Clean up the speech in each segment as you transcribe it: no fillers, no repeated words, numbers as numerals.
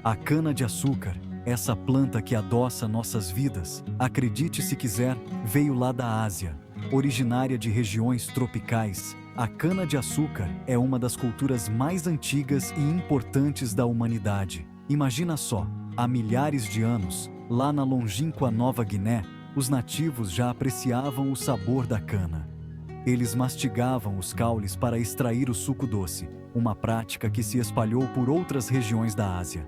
A cana-de-açúcar, essa planta que adoça nossas vidas, acredite se quiser, veio lá da Ásia. Originária de regiões tropicais, a cana-de-açúcar é uma das culturas mais antigas e importantes da humanidade. Imagina só, há milhares de anos, lá na longínqua Nova Guiné, os nativos já apreciavam o sabor da cana. Eles mastigavam os caules para extrair o suco doce, uma prática que se espalhou por outras regiões da Ásia.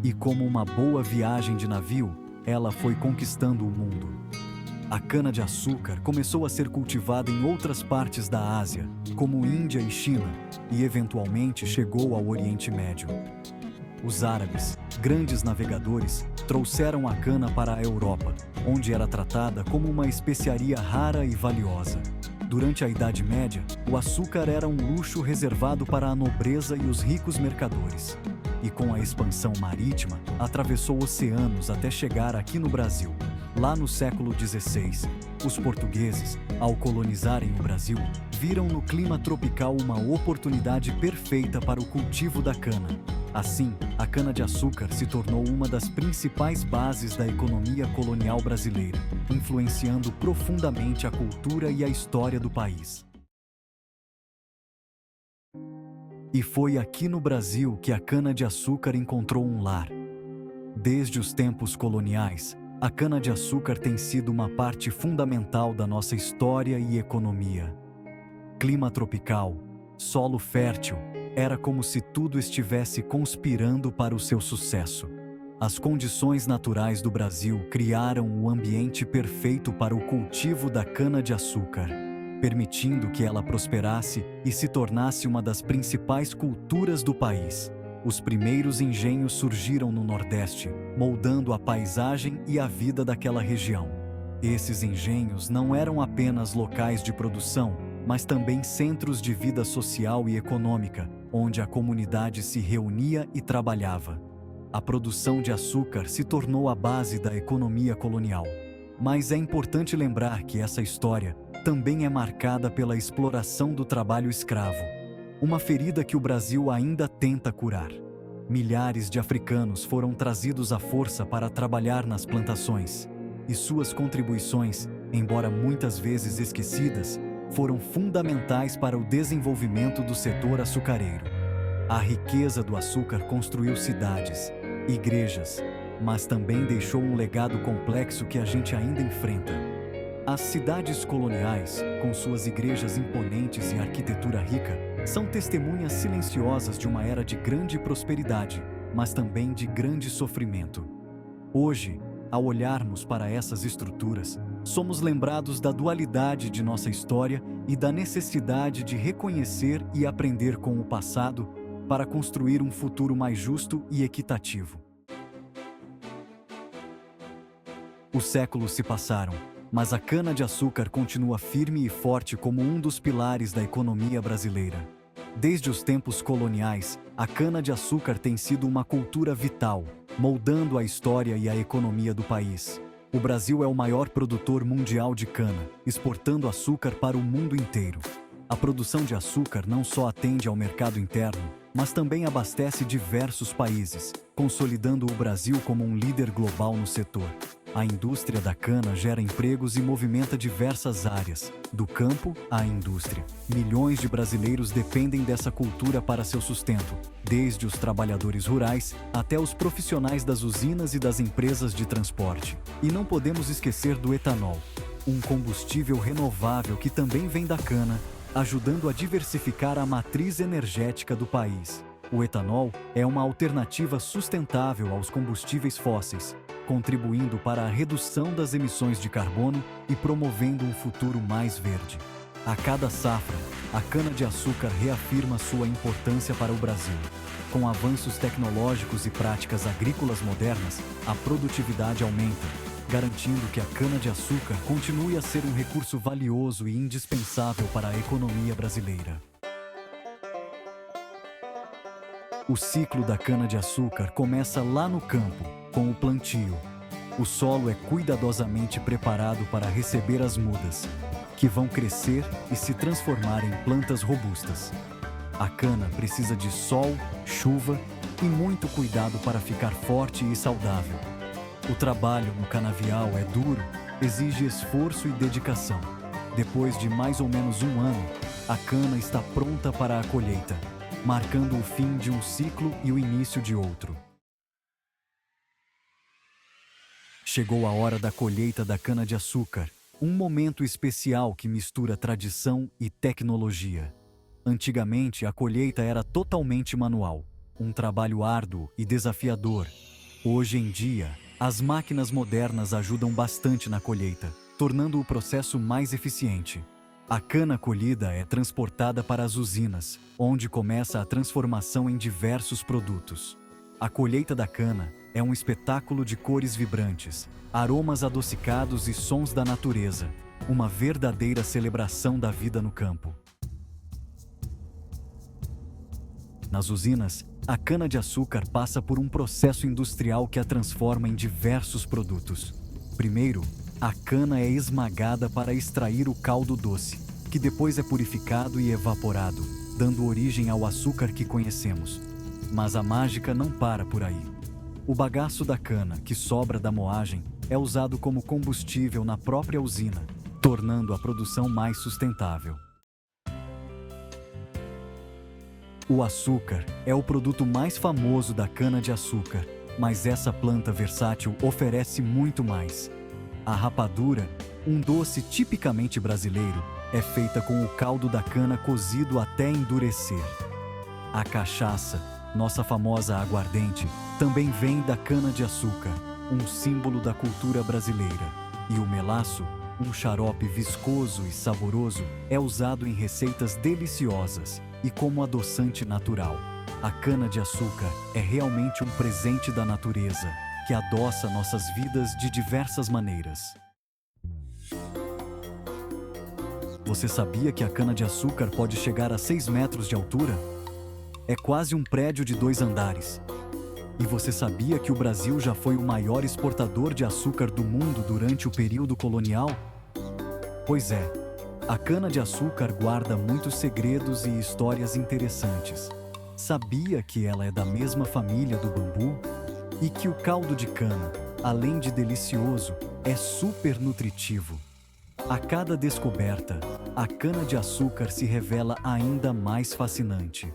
E como uma boa viagem de navio, ela foi conquistando o mundo. A cana-de-açúcar começou a ser cultivada em outras partes da Ásia, como Índia e China, e eventualmente chegou ao Oriente Médio. Os árabes, grandes navegadores, trouxeram a cana para a Europa, onde era tratada como uma especiaria rara e valiosa. Durante a Idade Média, o açúcar era um luxo reservado para a nobreza e os ricos mercadores. E com a expansão marítima, atravessou oceanos até chegar aqui no Brasil. Lá no século XVI, os portugueses, ao colonizarem o Brasil, viram no clima tropical uma oportunidade perfeita para o cultivo da cana. Assim, a cana-de-açúcar se tornou uma das principais bases da economia colonial brasileira, influenciando profundamente a cultura e a história do país. E foi aqui no Brasil que a cana-de-açúcar encontrou um lar. Desde os tempos coloniais, a cana-de-açúcar tem sido uma parte fundamental da nossa história e economia. Clima tropical, solo fértil, era como se tudo estivesse conspirando para o seu sucesso. As condições naturais do Brasil criaram o ambiente perfeito para o cultivo da cana-de-açúcar, permitindo que ela prosperasse e se tornasse uma das principais culturas do país. Os primeiros engenhos surgiram no Nordeste, moldando a paisagem e a vida daquela região. Esses engenhos não eram apenas locais de produção, mas também centros de vida social e econômica, onde a comunidade se reunia e trabalhava. A produção de açúcar se tornou a base da economia colonial. Mas é importante lembrar que essa história também é marcada pela exploração do trabalho escravo, uma ferida que o Brasil ainda tenta curar. Milhares de africanos foram trazidos à força para trabalhar nas plantações, e suas contribuições, embora muitas vezes esquecidas, foram fundamentais para o desenvolvimento do setor açucareiro. A riqueza do açúcar construiu cidades, igrejas, mas também deixou um legado complexo que a gente ainda enfrenta. As cidades coloniais, com suas igrejas imponentes e arquitetura rica, são testemunhas silenciosas de uma era de grande prosperidade, mas também de grande sofrimento. Hoje, ao olharmos para essas estruturas, somos lembrados da dualidade de nossa história e da necessidade de reconhecer e aprender com o passado para construir um futuro mais justo e equitativo. Os séculos se passaram, mas a cana-de-açúcar continua firme e forte como um dos pilares da economia brasileira. Desde os tempos coloniais, a cana-de-açúcar tem sido uma cultura vital, moldando a história e a economia do país. O Brasil é o maior produtor mundial de cana, exportando açúcar para o mundo inteiro. A produção de açúcar não só atende ao mercado interno, mas também abastece diversos países, consolidando o Brasil como um líder global no setor. A indústria da cana gera empregos e movimenta diversas áreas, do campo à indústria. Milhões de brasileiros dependem dessa cultura para seu sustento, desde os trabalhadores rurais até os profissionais das usinas e das empresas de transporte. E não podemos esquecer do etanol, um combustível renovável que também vem da cana, ajudando a diversificar a matriz energética do país. O etanol é uma alternativa sustentável aos combustíveis fósseis, contribuindo para a redução das emissões de carbono e promovendo um futuro mais verde. A cada safra, a cana-de-açúcar reafirma sua importância para o Brasil. Com avanços tecnológicos e práticas agrícolas modernas, a produtividade aumenta, garantindo que a cana-de-açúcar continue a ser um recurso valioso e indispensável para a economia brasileira. O ciclo da cana-de-açúcar começa lá no campo, com o plantio. O solo é cuidadosamente preparado para receber as mudas, que vão crescer e se transformar em plantas robustas. A cana precisa de sol, chuva e muito cuidado para ficar forte e saudável. O trabalho no canavial é duro, exige esforço e dedicação. Depois de mais ou menos um ano, a cana está pronta para a colheita, marcando o fim de um ciclo e o início de outro. Chegou a hora da colheita da cana-de-açúcar, um momento especial que mistura tradição e tecnologia. Antigamente, a colheita era totalmente manual, um trabalho árduo e desafiador. Hoje em dia, as máquinas modernas ajudam bastante na colheita, tornando o processo mais eficiente. A cana colhida é transportada para as usinas, onde começa a transformação em diversos produtos. A colheita da cana é um espetáculo de cores vibrantes, aromas adocicados e sons da natureza, uma verdadeira celebração da vida no campo. Nas usinas, a cana-de-açúcar passa por um processo industrial que a transforma em diversos produtos. Primeiro, a cana é esmagada para extrair o caldo doce, que depois é purificado e evaporado, dando origem ao açúcar que conhecemos. Mas a mágica não para por aí. O bagaço da cana, que sobra da moagem, é usado como combustível na própria usina, tornando a produção mais sustentável. O açúcar é o produto mais famoso da cana-de-açúcar, mas essa planta versátil oferece muito mais. A rapadura, um doce tipicamente brasileiro, é feita com o caldo da cana cozido até endurecer. A cachaça, nossa famosa aguardente, também vem da cana-de-açúcar, um símbolo da cultura brasileira. E o melaço, um xarope viscoso e saboroso, é usado em receitas deliciosas e como adoçante natural. A cana-de-açúcar é realmente um presente da natureza, que adoça nossas vidas de diversas maneiras. Você sabia que a cana-de-açúcar pode chegar a 6 metros de altura? É quase um prédio de 2 andares. E você sabia que o Brasil já foi o maior exportador de açúcar do mundo durante o período colonial? Pois é, a cana-de-açúcar guarda muitos segredos e histórias interessantes. Sabia que ela é da mesma família do bambu? E que o caldo de cana, além de delicioso, é super nutritivo. A cada descoberta, a cana-de-açúcar se revela ainda mais fascinante.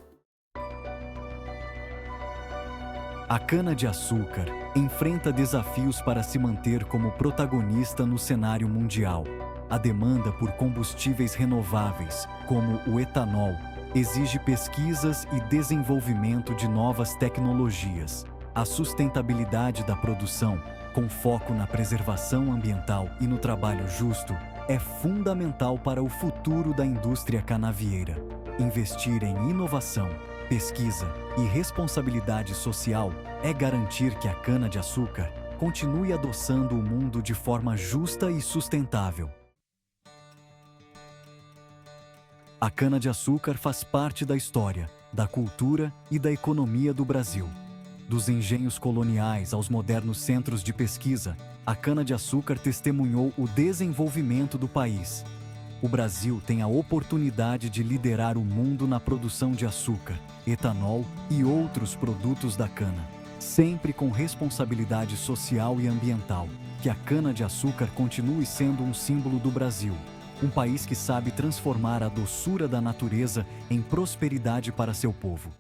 A cana-de-açúcar enfrenta desafios para se manter como protagonista no cenário mundial. A demanda por combustíveis renováveis, como o etanol, exige pesquisas e desenvolvimento de novas tecnologias. A sustentabilidade da produção, com foco na preservação ambiental e no trabalho justo, é fundamental para o futuro da indústria canavieira. Investir em inovação, pesquisa e responsabilidade social é garantir que a cana-de-açúcar continue adoçando o mundo de forma justa e sustentável. A cana-de-açúcar faz parte da história, da cultura e da economia do Brasil. Dos engenhos coloniais aos modernos centros de pesquisa, a cana-de-açúcar testemunhou o desenvolvimento do país. O Brasil tem a oportunidade de liderar o mundo na produção de açúcar, etanol e outros produtos da cana, sempre com responsabilidade social e ambiental. Que a cana-de-açúcar continue sendo um símbolo do Brasil, um país que sabe transformar a doçura da natureza em prosperidade para seu povo.